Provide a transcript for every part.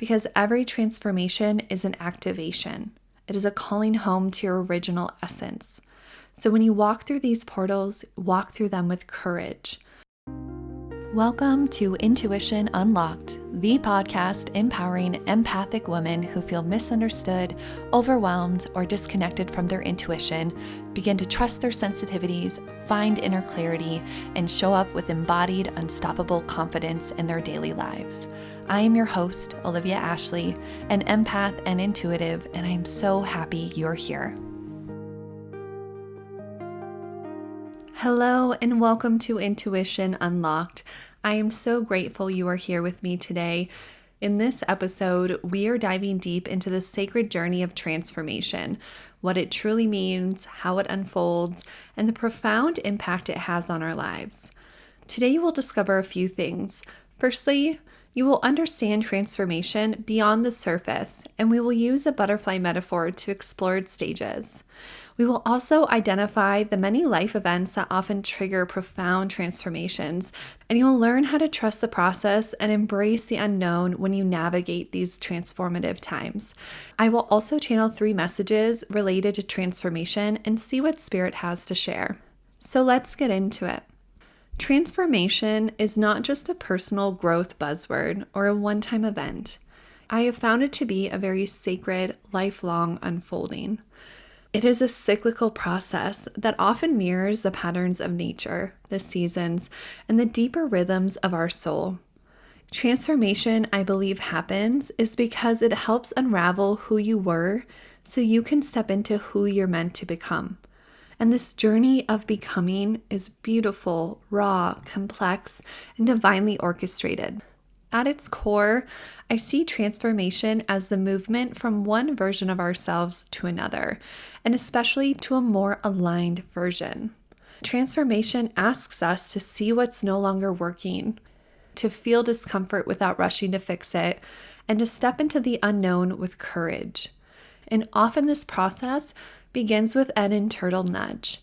because every transformation is an activation. It is a calling home to your original essence. So when you walk through these portals, walk through them with courage. Welcome to Intuition Unlocked, the podcast empowering empathic women who feel misunderstood, overwhelmed, or disconnected from their intuition, begin to trust their sensitivities, find inner clarity, and show up with embodied, unstoppable confidence in their daily lives. I am your host, Olivia Ashley, an empath and intuitive, and I am so happy you're here. Hello and welcome to Intuition Unlocked. I am so grateful you are here with me today. In this episode, we are diving deep into the sacred journey of transformation, what it truly means, how it unfolds, and the profound impact it has on our lives. Today, you will discover a few things. Firstly, you will understand transformation beyond the surface, and we will use a butterfly metaphor to explore its stages. We will also identify the many life events that often trigger profound transformations, and you will learn how to trust the process and embrace the unknown when you navigate these transformative times. I will also channel 3 messages related to transformation and see what Spirit has to share. So let's get into it. Transformation is not just a personal growth buzzword or a one-time event. I have found it to be a very sacred, lifelong unfolding. It is a cyclical process that often mirrors the patterns of nature, the seasons, and the deeper rhythms of our soul. Transformation, I believe, happens is because it helps unravel who you were so you can step into who you're meant to become. And this journey of becoming is beautiful, raw, complex, and divinely orchestrated. At its core, I see transformation as the movement from one version of ourselves to another, and especially to a more aligned version. Transformation asks us to see what's no longer working, to feel discomfort without rushing to fix it, and to step into the unknown with courage. And often this process begins with an internal nudge,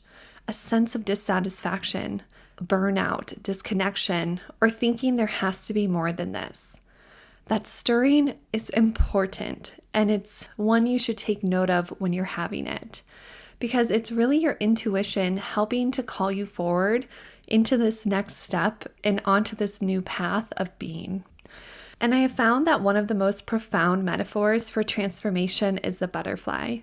a sense of dissatisfaction, burnout, disconnection, or thinking there has to be more than this. That stirring is important, and it's one you should take note of when you're having it, because it's really your intuition helping to call you forward into this next step and onto this new path of being. And I have found that one of the most profound metaphors for transformation is the butterfly.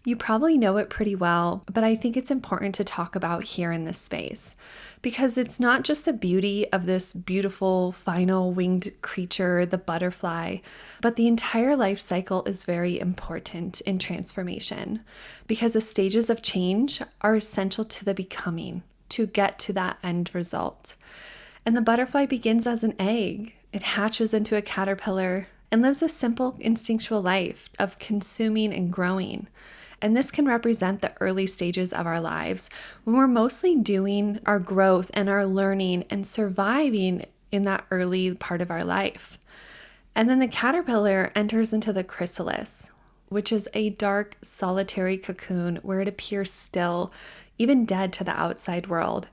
You probably know it pretty well, but I think it's important to talk about here in this space because it's not just the beauty of this beautiful final winged creature, the butterfly, but the entire life cycle is very important in transformation because the stages of change are essential to the becoming to get to that end result. And the butterfly begins as an egg. It hatches into a caterpillar and lives a simple instinctual life of consuming and growing. And this can represent the early stages of our lives when we're mostly doing our growth and our learning and surviving in that early part of our life. And then the caterpillar enters into the chrysalis, which is a dark, solitary cocoon where it appears still, even dead to the outside world.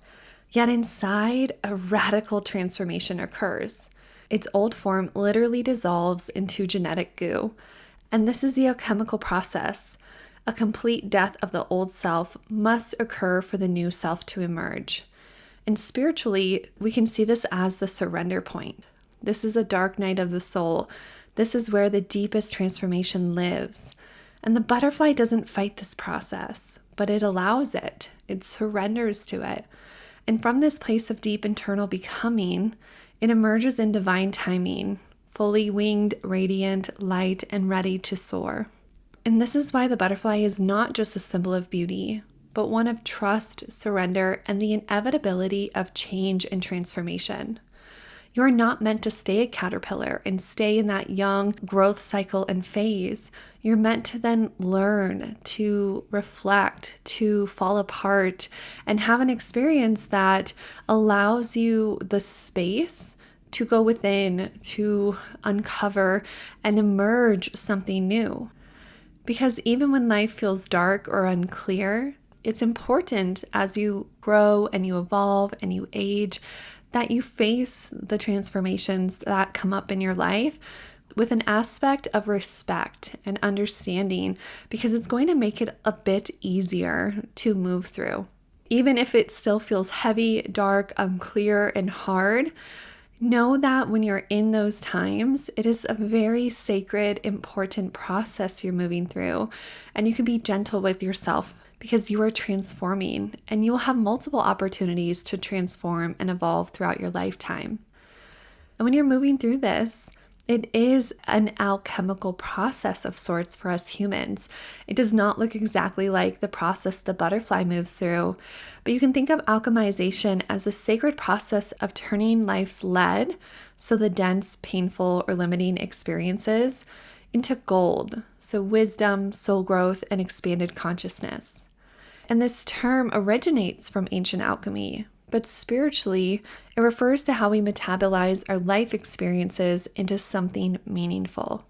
Yet inside, a radical transformation occurs. Its old form literally dissolves into genetic goo. And this is the alchemical process. A complete death of the old self must occur for the new self to emerge. And spiritually, we can see this as the surrender point. This is a dark night of the soul. This is where the deepest transformation lives. And the butterfly doesn't fight this process, but it allows it. It surrenders to it. And from this place of deep internal becoming, it emerges in divine timing, fully winged, radiant, light, and ready to soar. And this is why the butterfly is not just a symbol of beauty, but one of trust, surrender, and the inevitability of change and transformation. You're not meant to stay a caterpillar and stay in that young growth cycle and phase. You're meant to then learn, to reflect, to fall apart, and have an experience that allows you the space to go within, to uncover and emerge something new. Because even when life feels dark or unclear, it's important as you grow and you evolve and you age that you face the transformations that come up in your life with an aspect of respect and understanding, because it's going to make it a bit easier to move through. Even if it still feels heavy, dark, unclear, and hard, know that when you're in those times, it is a very sacred, important process you're moving through. And you can be gentle with yourself because you are transforming, and you will have multiple opportunities to transform and evolve throughout your lifetime. And when you're moving through this, it is an alchemical process of sorts for us humans. It does not look exactly like the process the butterfly moves through, but you can think of alchemization as a sacred process of turning life's lead, so the dense, painful, or limiting experiences, into gold, so wisdom, soul growth, and expanded consciousness. And this term originates from ancient alchemy, but spiritually, it refers to how we metabolize our life experiences into something meaningful.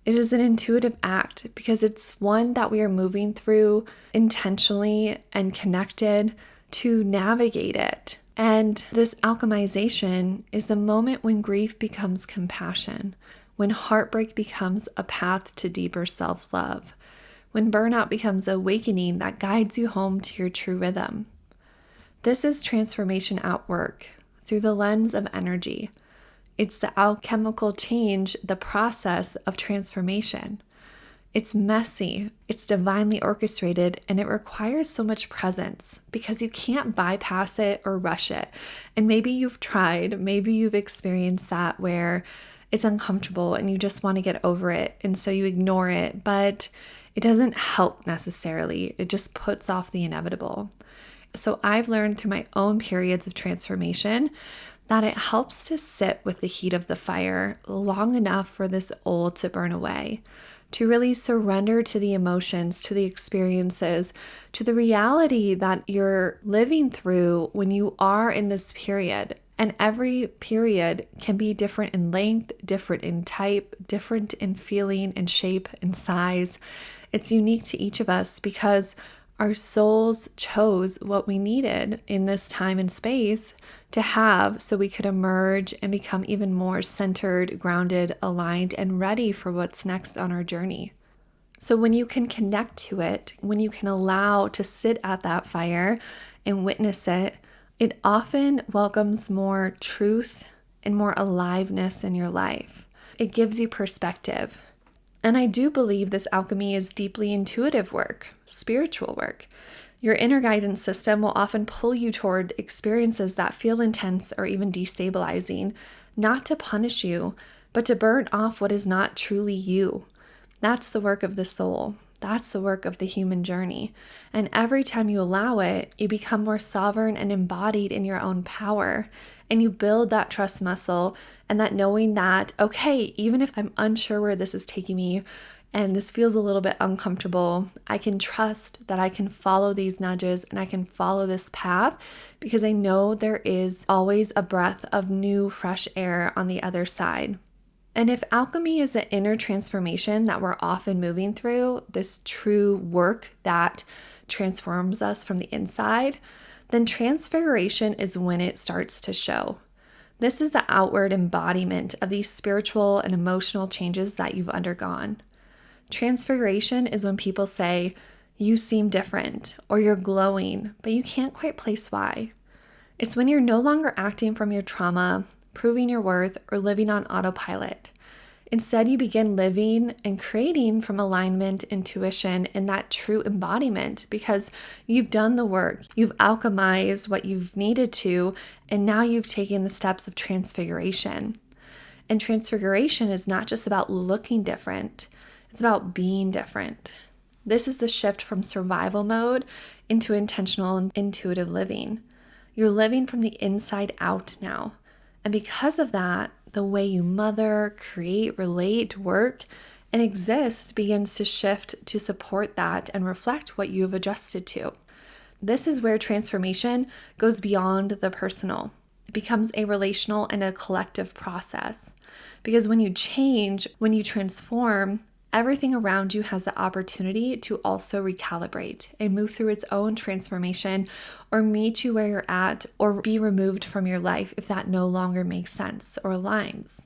It is an intuitive act because it's one that we are moving through intentionally and connected to navigate it. And this alchemization is the moment when grief becomes compassion, when heartbreak becomes a path to deeper self-love, when burnout becomes awakening that guides you home to your true rhythm. This is transformation at work through the lens of energy. It's the alchemical change, the process of transformation. It's messy, it's divinely orchestrated, and it requires so much presence because you can't bypass it or rush it. And maybe you've tried, maybe you've experienced that where it's uncomfortable and you just want to get over it, and so you ignore it, but it doesn't help necessarily. It just puts off the inevitable. So I've learned through my own periods of transformation that it helps to sit with the heat of the fire long enough for this old to burn away, to really surrender to the emotions, to the experiences, to the reality that you're living through when you are in this period. And every period can be different in length, different in type, different in feeling and shape and size. It's unique to each of us because our souls chose what we needed in this time and space to have so we could emerge and become even more centered, grounded, aligned, and ready for what's next on our journey. So when you can connect to it, when you can allow to sit at that fire and witness it, it often welcomes more truth and more aliveness in your life. It gives you perspective. And I do believe this alchemy is deeply intuitive work, spiritual work. Your inner guidance system will often pull you toward experiences that feel intense or even destabilizing, not to punish you, but to burn off what is not truly you. That's the work of the soul. That's the work of the human journey. And every time you allow it, you become more sovereign and embodied in your own power. And you build that trust muscle and that knowing that, okay, even if I'm unsure where this is taking me and this feels a little bit uncomfortable, I can trust that I can follow these nudges and I can follow this path because I know there is always a breath of new, fresh air on the other side. And if alchemy is an inner transformation that we're often moving through, this true work that transforms us from the inside, then transfiguration is when it starts to show. This is the outward embodiment of these spiritual and emotional changes that you've undergone. Transfiguration is when people say, you seem different, or you're glowing, but you can't quite place why. It's when you're no longer acting from your trauma, proving your worth, or living on autopilot. Instead, you begin living and creating from alignment, intuition, and that true embodiment because you've done the work. You've alchemized what you've needed to, and now you've taken the steps of transfiguration. And transfiguration is not just about looking different. It's about being different. This is the shift from survival mode into intentional and intuitive living. You're living from the inside out now. And because of that, the way you mother, create, relate, work, and exist begins to shift to support that and reflect what you've adjusted to. This is where transformation goes beyond the personal. It becomes a relational and a collective process. Because when you change, when you transform, everything around you has the opportunity to also recalibrate and move through its own transformation or meet you where you're at or be removed from your life if that no longer makes sense or aligns.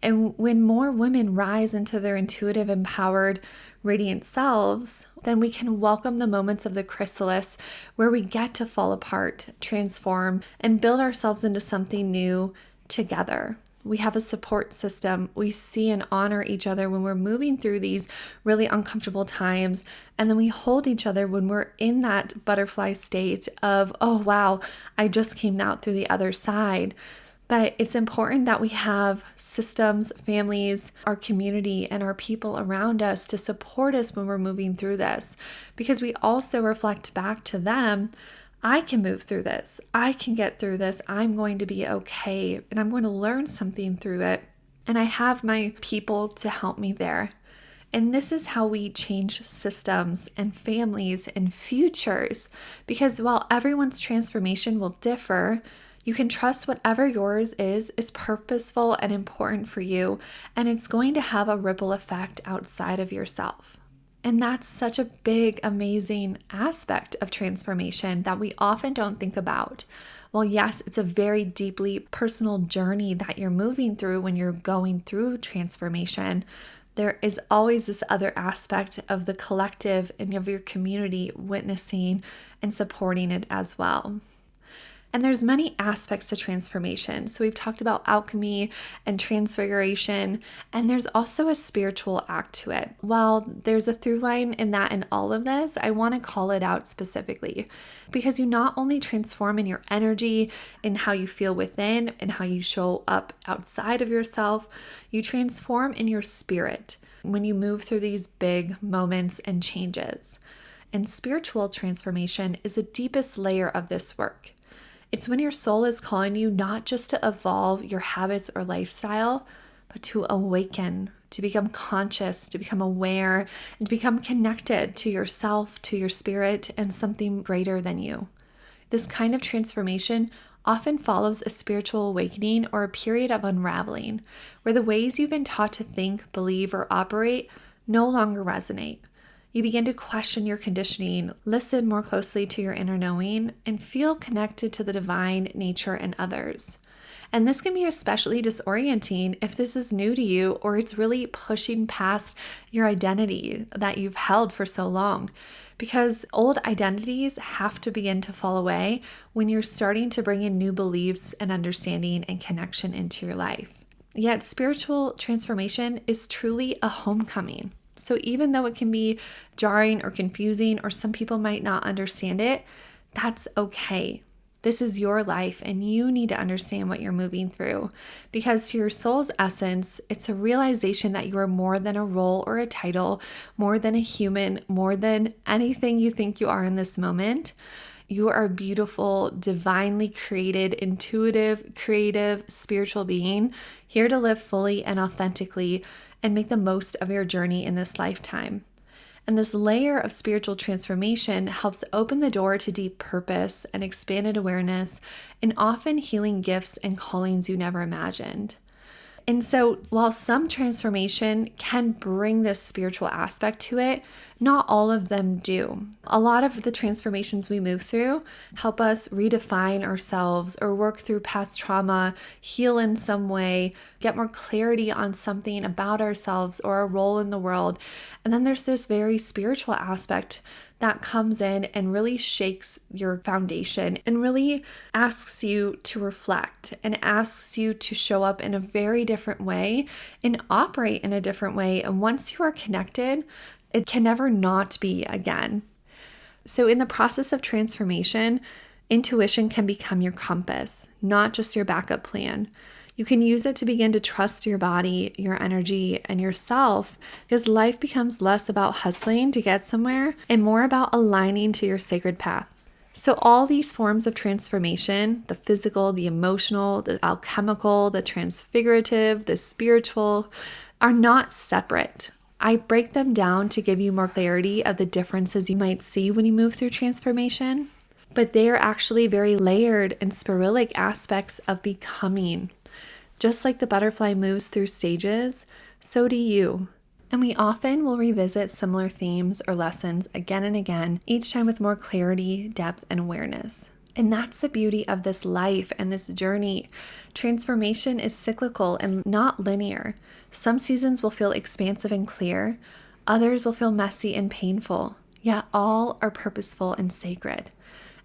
And when more women rise into their intuitive, empowered, radiant selves, then we can welcome the moments of the chrysalis where we get to fall apart, transform, and build ourselves into something new together. We have a support system. We see and honor each other when we're moving through these really uncomfortable times. And then we hold each other when we're in that butterfly state of, oh, wow, I just came out through the other side. But it's important that we have systems, families, our community, and our people around us to support us when we're moving through this, because we also reflect back to them, I can move through this. I can get through this. I'm going to be okay, and I'm going to learn something through it. And I have my people to help me there. And this is how we change systems and families and futures, because while everyone's transformation will differ, you can trust whatever yours is purposeful and important for you, and it's going to have a ripple effect outside of yourself. And that's such a big, amazing aspect of transformation that we often don't think about. Well, yes, it's a very deeply personal journey that you're moving through when you're going through transformation. There is always this other aspect of the collective and of your community witnessing and supporting it as well. And there's many aspects to transformation. So we've talked about alchemy and transfiguration, and there's also a spiritual act to it. While there's a through line in that in all of this, I want to call it out specifically because you not only transform in your energy, in how you feel within, and how you show up outside of yourself, you transform in your spirit when you move through these big moments and changes. And spiritual transformation is the deepest layer of this work. It's when your soul is calling you not just to evolve your habits or lifestyle, but to awaken, to become conscious, to become aware, and to become connected to yourself, to your spirit, and something greater than you. This kind of transformation often follows a spiritual awakening or a period of unraveling, where the ways you've been taught to think, believe, or operate no longer resonate. You begin to question your conditioning, listen more closely to your inner knowing, and feel connected to the divine, nature, and others. And this can be especially disorienting if this is new to you or it's really pushing past your identity that you've held for so long. Because old identities have to begin to fall away when you're starting to bring in new beliefs and understanding and connection into your life. Yet spiritual transformation is truly a homecoming. So even though it can be jarring or confusing, or some people might not understand it, that's okay. This is your life, and you need to understand what you're moving through, because to your soul's essence, it's a realization that you are more than a role or a title, more than a human, more than anything you think you are in this moment. You are a beautiful, divinely created, intuitive, creative, spiritual being here to live fully and authentically and make the most of your journey in this lifetime. And this layer of spiritual transformation helps open the door to deep purpose and expanded awareness, and often healing gifts and callings you never imagined. And so while some transformation can bring this spiritual aspect to it, not all of them do. A lot of the transformations we move through help us redefine ourselves or work through past trauma, heal in some way, get more clarity on something about ourselves or our role in the world. And then there's this very spiritual aspect that comes in and really shakes your foundation and really asks you to reflect and asks you to show up in a very different way and operate in a different way. And once you are connected, it can never not be again. So in the process of transformation, intuition can become your compass, not just your backup plan. You can use it to begin to trust your body, your energy, and yourself, because life becomes less about hustling to get somewhere and more about aligning to your sacred path. So all these forms of transformation, the physical, the emotional, the alchemical, the transfigurative, the spiritual, are not separate. I break them down to give you more clarity of the differences you might see when you move through transformation, but they are actually very layered and spiralic aspects of becoming. Just like the butterfly moves through stages, so do you. And we often will revisit similar themes or lessons again and again, each time with more clarity, depth, and awareness. And that's the beauty of this life and this journey. Transformation is cyclical and not linear. Some seasons will feel expansive and clear, others will feel messy and painful, yet all are purposeful and sacred.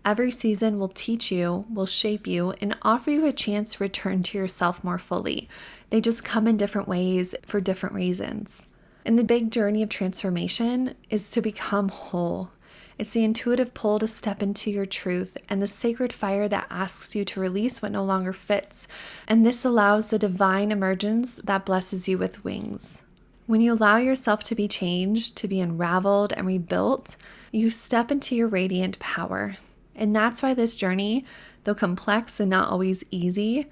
Every season will teach you, will shape you, and offer you a chance to return to yourself more fully. They just come in different ways for different reasons. And the big journey of transformation is to become whole. It's the intuitive pull to step into your truth and the sacred fire that asks you to release what no longer fits. And this allows the divine emergence that blesses you with wings. When you allow yourself to be changed, to be unraveled and rebuilt, you step into your radiant power. And that's why this journey, though complex and not always easy,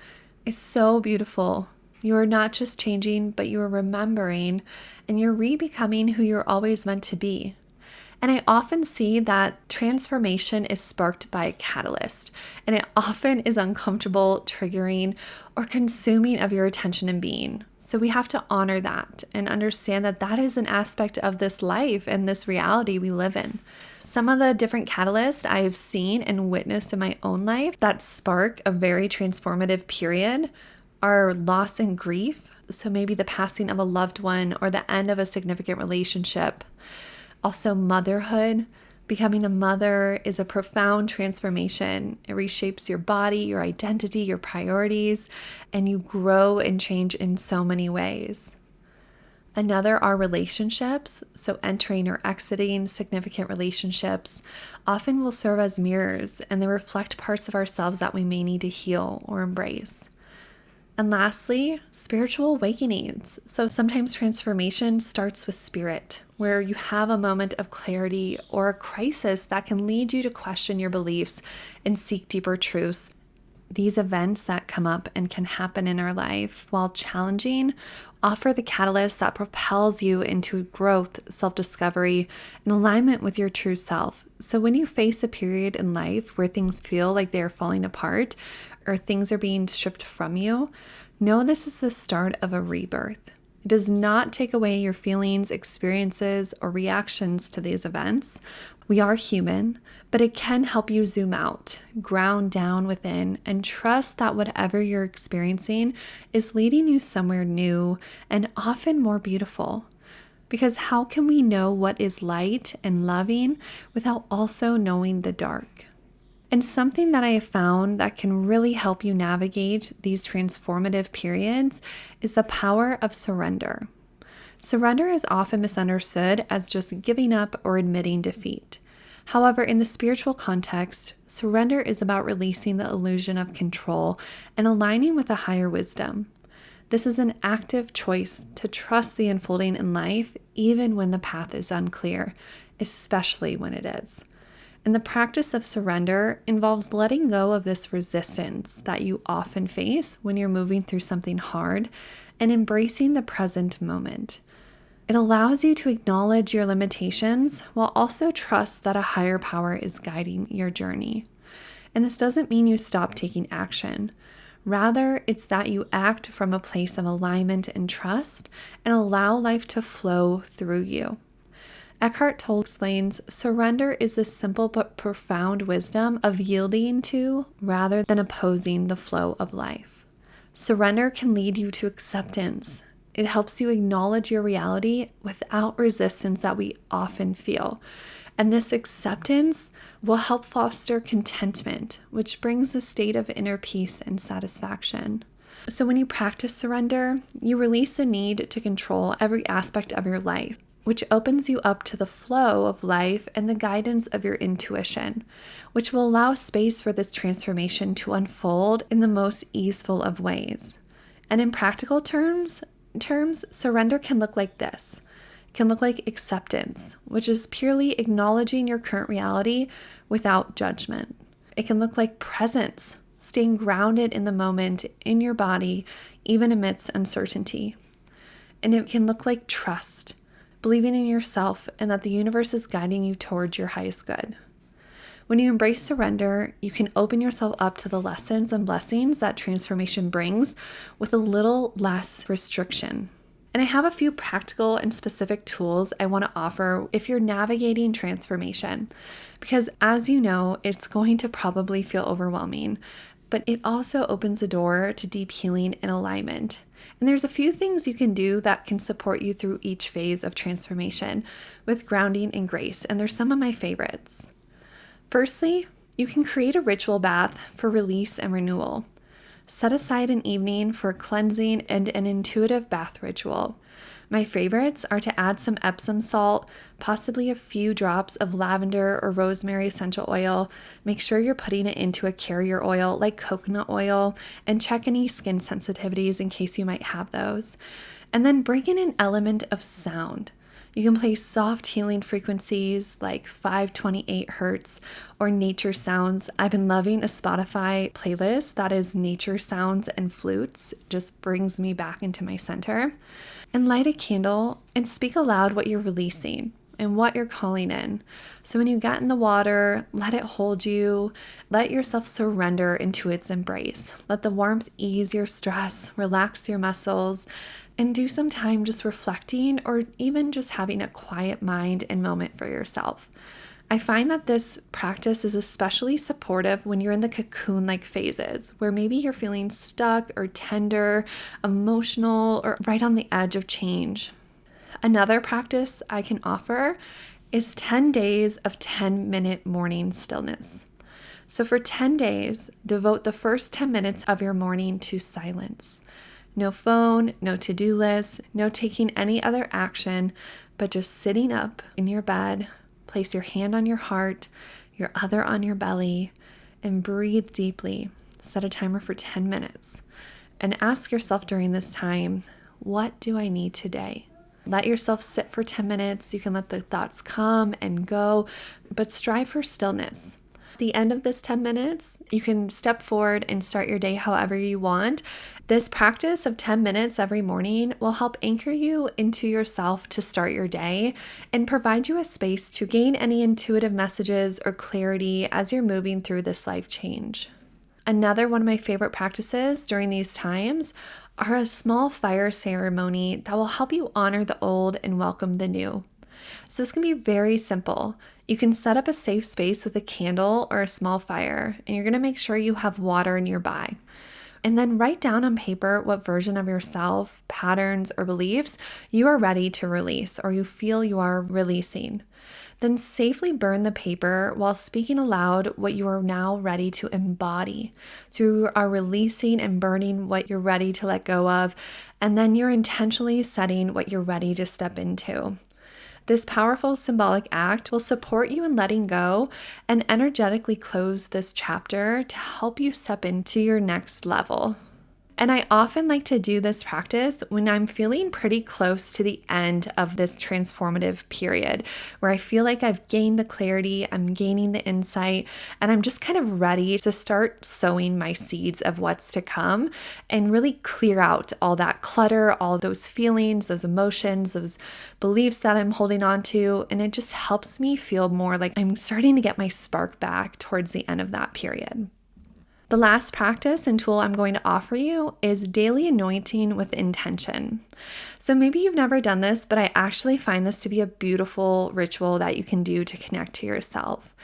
is so beautiful. You are not just changing, but you are remembering, and you're re-becoming who you're always meant to be. And I often see that transformation is sparked by a catalyst, and it often is uncomfortable, triggering, or consuming of your attention and being. So we have to honor that and understand that that is an aspect of this life and this reality we live in. Some of the different catalysts I have seen and witnessed in my own life that spark a very transformative period are loss and grief. So maybe the passing of a loved one or the end of a significant relationship. Also, motherhood. Becoming a mother is a profound transformation. It reshapes your body, your identity, your priorities, and you grow and change in so many ways. Another are relationships. So entering or exiting significant relationships often will serve as mirrors, and they reflect parts of ourselves that we may need to heal or embrace. And lastly, spiritual awakenings. So sometimes transformation starts with spirit, where you have a moment of clarity or a crisis that can lead you to question your beliefs and seek deeper truths. These events that come up and can happen in our life, while challenging, offer the catalyst that propels you into growth, self-discovery, and alignment with your true self. So when you face a period in life where things feel like they are falling apart, or things are being stripped from you, know this is the start of a rebirth. It does not take away your feelings, experiences, or reactions to these events. We are human, but it can help you zoom out, ground down within, and trust that whatever you're experiencing is leading you somewhere new and often more beautiful. Because how can we know what is light and loving without also knowing the dark? And something that I have found that can really help you navigate these transformative periods is the power of surrender. Surrender is often misunderstood as just giving up or admitting defeat. However, in the spiritual context, surrender is about releasing the illusion of control and aligning with a higher wisdom. This is an active choice to trust the unfolding in life, even when the path is unclear, especially when it is. And the practice of surrender involves letting go of this resistance that you often face when you're moving through something hard and embracing the present moment. It allows you to acknowledge your limitations while also trust that a higher power is guiding your journey. And this doesn't mean you stop taking action. Rather, it's that you act from a place of alignment and trust and allow life to flow through you. Eckhart Tolle explains, surrender is the simple but profound wisdom of yielding to rather than opposing the flow of life. Surrender can lead you to acceptance. It helps you acknowledge your reality without resistance that we often feel. And this acceptance will help foster contentment, which brings a state of inner peace and satisfaction. So when you practice surrender, you release the need to control every aspect of your life, which opens you up to the flow of life and the guidance of your intuition, which will allow space for this transformation to unfold in the most easeful of ways. And in practical terms, surrender can look like this. It can look like acceptance, which is purely acknowledging your current reality without judgment. It can look like presence, staying grounded in the moment, in your body, even amidst uncertainty. And it can look like trust, believing in yourself and that the universe is guiding you towards your highest good. When you embrace surrender, you can open yourself up to the lessons and blessings that transformation brings with a little less restriction. And I have a few practical and specific tools I want to offer if you're navigating transformation. Because as you know, it's going to probably feel overwhelming, but it also opens the door to deep healing and alignment. And there's a few things you can do that can support you through each phase of transformation with grounding and grace. And they're some of my favorites. Firstly, you can create a ritual bath for release and renewal. Set aside an evening for cleansing and an intuitive bath ritual. My favorites are to add some Epsom salt, possibly a few drops of lavender or rosemary essential oil. Make sure you're putting it into a carrier oil like coconut oil, and check any skin sensitivities in case you might have those. And then bring in an element of sound. You can play soft healing frequencies like 528 hertz or nature sounds. I've been loving a Spotify playlist that is nature sounds and flutes. It just brings me back into my center. And light a candle and speak aloud what you're releasing and what you're calling in. So when you get in the water, let it hold you. Let yourself surrender into its embrace. Let the warmth ease your stress, relax your muscles, and do some time just reflecting or even just having a quiet mind and moment for yourself. I find that this practice is especially supportive when you're in the cocoon-like phases, where maybe you're feeling stuck or tender, emotional, or right on the edge of change. Another practice I can offer is 10 days of 10-minute morning stillness. So for 10 days, devote the first 10 minutes of your morning to silence. No phone, no to-do list, no taking any other action, but just sitting up in your bed, place your hand on your heart, your other on your belly, and breathe deeply. Set a timer for 10 minutes. And ask yourself during this time, what do I need today? Let yourself sit for 10 minutes. You can let the thoughts come and go, but strive for stillness. At the end of this 10 minutes, you can step forward and start your day however you want. This practice of 10 minutes every morning will help anchor you into yourself to start your day and provide you a space to gain any intuitive messages or clarity as you're moving through this life change. Another one of my favorite practices during these times are a small fire ceremony that will help you honor the old and welcome the new. So this can be very simple. You can set up a safe space with a candle or a small fire, and you're going to make sure you have water nearby. And then write down on paper what version of yourself, patterns, or beliefs you are ready to release or you feel you are releasing. Then safely burn the paper while speaking aloud what you are now ready to embody. So you are releasing and burning what you're ready to let go of, and then you're intentionally setting what you're ready to step into. This powerful symbolic act will support you in letting go and energetically close this chapter to help you step into your next level. And I often like to do this practice when I'm feeling pretty close to the end of this transformative period, where I feel like I've gained the clarity, I'm gaining the insight, and I'm just kind of ready to start sowing my seeds of what's to come and really clear out all that clutter, all those feelings, those emotions, those beliefs that I'm holding on to. And it just helps me feel more like I'm starting to get my spark back towards the end of that period. The last practice and tool I'm going to offer you is daily anointing with intention. So maybe you've never done this, but I actually find this to be a beautiful ritual that you can do to connect to yourself.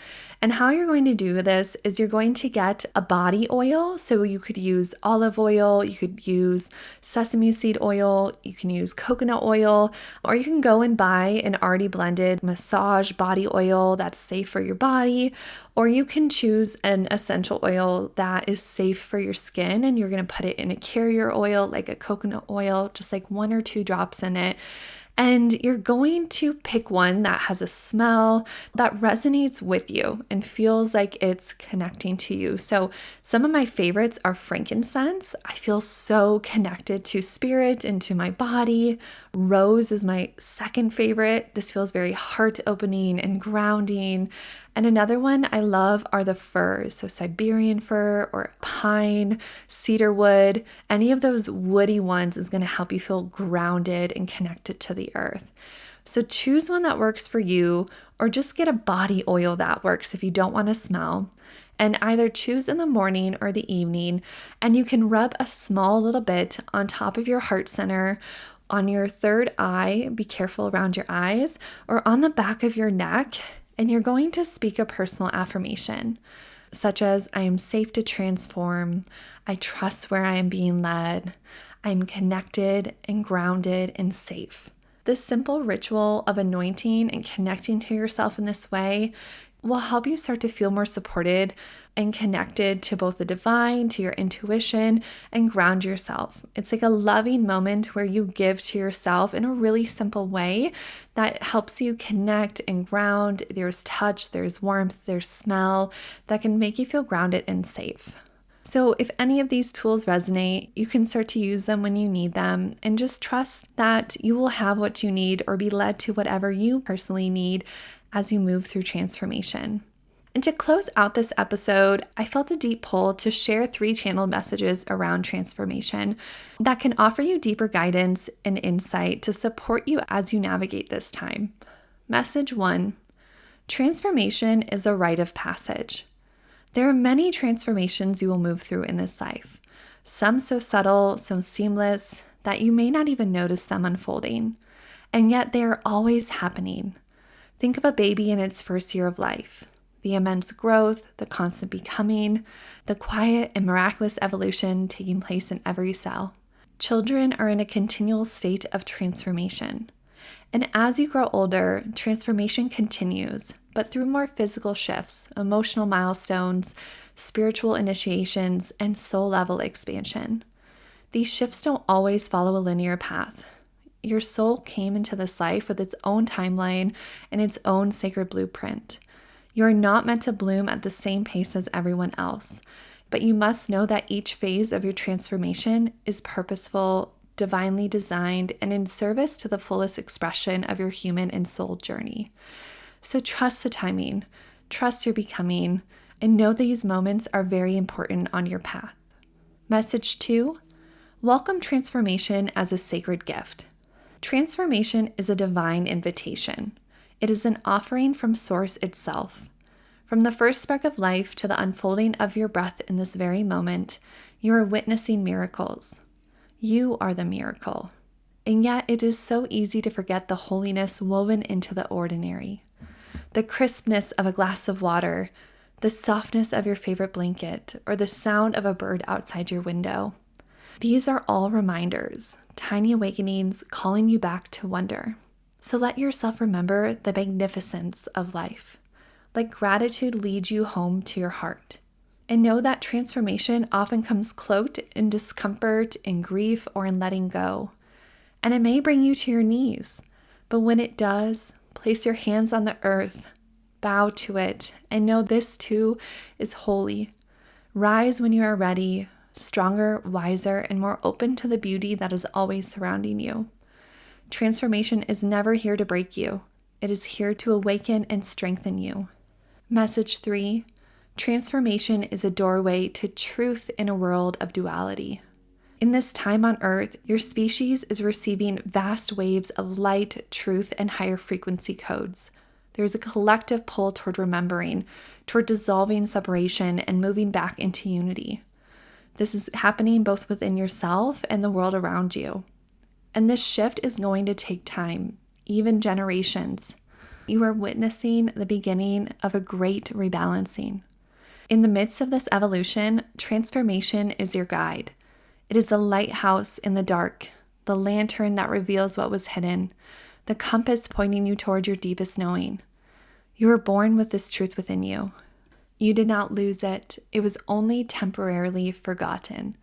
And how you're going to do this is you're going to get a body oil. So you could use olive oil, you could use sesame seed oil, you can use coconut oil, or you can go and buy an already blended massage body oil that's safe for your body, or you can choose an essential oil that is safe for your skin and you're going to put it in a carrier oil like a coconut oil, just like 1 or 2 drops in it. And you're going to pick one that has a smell that resonates with you and feels like it's connecting to you. So some of my favorites are frankincense. I feel so connected to spirit and to my body. Rose is my second favorite. This feels very heart-opening and grounding. And another one I love are the firs, so Siberian fir or pine, cedar wood. Any of those woody ones is going to help you feel grounded and connected to the earth. So choose one that works for you, or just get a body oil that works if you don't want to smell. And either choose in the morning or the evening, and you can rub a small little bit on top of your heart center On your third eye, be careful around your eyes, or on the back of your neck, and you're going to speak a personal affirmation, such as, I am safe to transform, I trust where I am being led, I am connected and grounded and safe. This simple ritual of anointing and connecting to yourself in this way will help you start to feel more supported and connected to both the divine, to your intuition, and ground yourself. It's like a loving moment where you give to yourself in a really simple way that helps you connect and ground. There's touch, there's warmth, there's smell that can make you feel grounded and safe. So if any of these tools resonate, you can start to use them when you need them, and just trust that you will have what you need or be led to whatever you personally need as you move through transformation. And to close out this episode, I felt a deep pull to share 3 channeled messages around transformation that can offer you deeper guidance and insight to support you as you navigate this time. Message 1: transformation is a rite of passage. There are many transformations you will move through in this life, some so subtle, so seamless, that you may not even notice them unfolding, and yet they are always happening. Think of a baby in its first year of life. The immense growth, the constant becoming, the quiet and miraculous evolution taking place in every cell. Children are in a continual state of transformation. And as you grow older, transformation continues, but through more physical shifts, emotional milestones, spiritual initiations, and soul level expansion. These shifts don't always follow a linear path. Your soul came into this life with its own timeline and its own sacred blueprint. You are not meant to bloom at the same pace as everyone else, but you must know that each phase of your transformation is purposeful, divinely designed, and in service to the fullest expression of your human and soul journey. So trust the timing, trust your becoming, and know these moments are very important on your path. Message 2: welcome transformation as a sacred gift. Transformation is a divine invitation. It is an offering from Source itself. From the first spark of life to the unfolding of your breath in this very moment, you are witnessing miracles. You are the miracle. And yet it is so easy to forget the holiness woven into the ordinary. The crispness of a glass of water, the softness of your favorite blanket, or the sound of a bird outside your window. These are all reminders, tiny awakenings calling you back to wonder. So let yourself remember the magnificence of life. Let gratitude lead you home to your heart. And know that transformation often comes cloaked in discomfort, in grief, or in letting go. And it may bring you to your knees. But when it does, place your hands on the earth, bow to it, and know this too is holy. Rise when you are ready, stronger, wiser, and more open to the beauty that is always surrounding you. Transformation is never here to break you. It is here to awaken and strengthen you. Message 3: transformation is a doorway to truth in a world of duality. In this time on Earth, your species is receiving vast waves of light, truth, and higher frequency codes. There's a collective pull toward remembering, toward dissolving separation and moving back into unity. This is happening both within yourself and the world around you. And this shift is going to take time, even generations. You are witnessing the beginning of a great rebalancing. In the midst of this evolution, transformation is your guide. It is the lighthouse in the dark, the lantern that reveals what was hidden, the compass pointing you toward your deepest knowing. You were born with this truth within you. You did not lose it. It was only temporarily forgotten.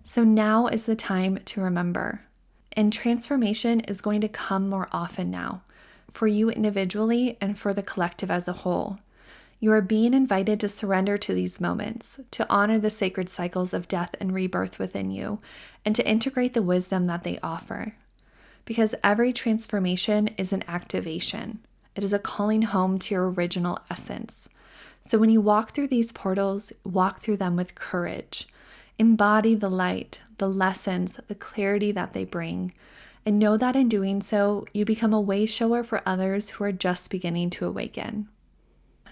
So now is the time to remember. And transformation is going to come more often now, for you individually and for the collective as a whole. You are being invited to surrender to these moments, to honor the sacred cycles of death and rebirth within you, and to integrate the wisdom that they offer. Because every transformation is an activation. It is a calling home to your original essence. So when you walk through these portals, walk through them with courage. Embody the light, the lessons, the clarity that they bring, and know that in doing so, you become a way shower for others who are just beginning to awaken.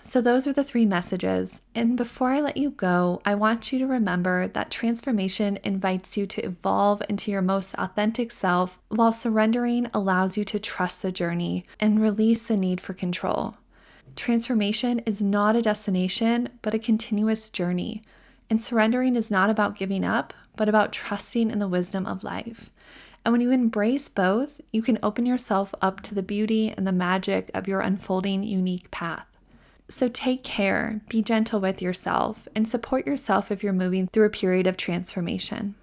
So those are the 3 messages. And before I let you go, I want you to remember that transformation invites you to evolve into your most authentic self, while surrendering allows you to trust the journey and release the need for control. Transformation is not a destination, but a continuous journey. And surrendering is not about giving up, but about trusting in the wisdom of life. And when you embrace both, you can open yourself up to the beauty and the magic of your unfolding unique path. So take care, be gentle with yourself, and support yourself if you're moving through a period of transformation.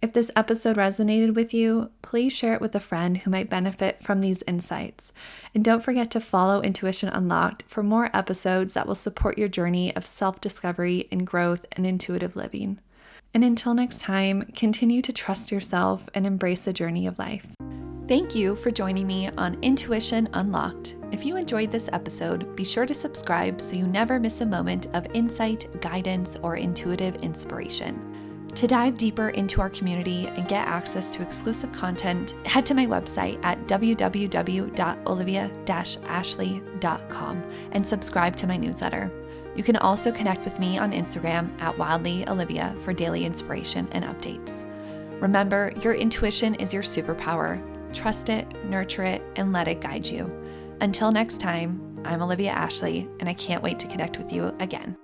If this episode resonated with you, please share it with a friend who might benefit from these insights. And don't forget to follow Intuition Unlocked for more episodes that will support your journey of self-discovery and growth and intuitive living. And until next time, continue to trust yourself and embrace the journey of life. Thank you for joining me on Intuition Unlocked. If you enjoyed this episode, be sure to subscribe so you never miss a moment of insight, guidance, or intuitive inspiration. To dive deeper into our community and get access to exclusive content, head to my website at www.olivia-ashley.com and subscribe to my newsletter. You can also connect with me on Instagram at wildlyolivia for daily inspiration and updates. Remember, your intuition is your superpower. Trust it, nurture it, and let it guide you. Until next time, I'm Olivia Ashley, and I can't wait to connect with you again.